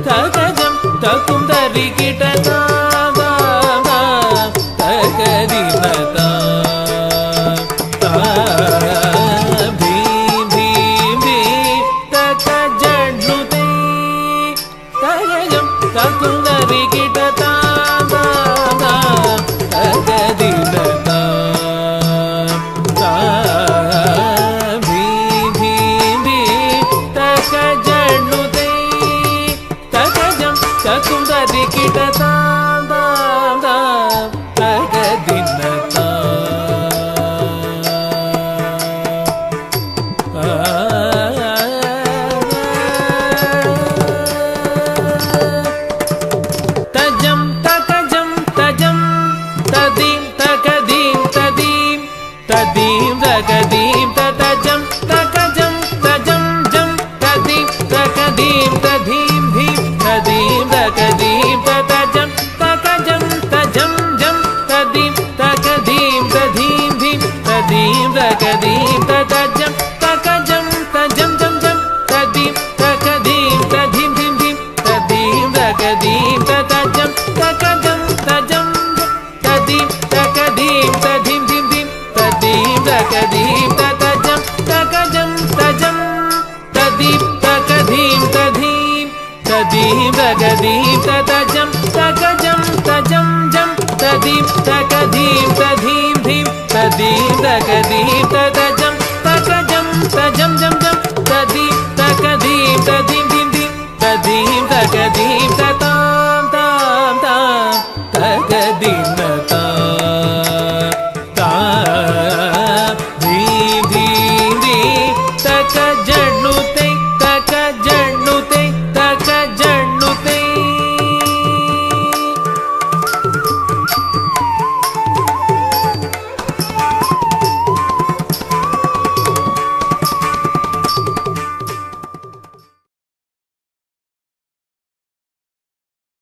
தகஜம் தக்கும் தரிகிட தகதினதா பீம் பீம் பீம் தகஜனுதே தகஜம் தக்கும் தரிகிட தகதினதா பீம் பீம் பீம் தகஜனுதே தகஜம் தக்கும் தரிகிட தகதினதா தஜம் தகஜம் தஜம் ததீம் தகதீம் ததீம் ததீம் தகதீம் ததஜம் தகஜம் தஜம் ஜம் ததீம் தகதீம் ததீம் தீம் ததீம் தகதீம் ததஜம் தகஜம் தஜம் ஜம் ததீம் தகதீம் ததீம் தீம் ததீம் தகதீம் ததஜம் தகஜம் தஜம் ஜம் ஜம் ததீம் தகதீம் ததீம் தீம் தீம் ததீம் தகதீம் ததஜம் தகஜம் தஜம் ததீம் தகதீம் ததீம் தீம் தீம் ததீம் தகதீம் ததஜம் தகஜம் தஜம் ததீம் தகதீம் ததீம் ததீம் தகதீம் ததஜம் தகஜம் தஜம் ஜம் ததீம் தகதீம் ததீம் தீம் ததீம் தகதீம் ததஜம் தகஜம் தஜம் ஜம் ஜம் ததீம் தகதீம் ததீம்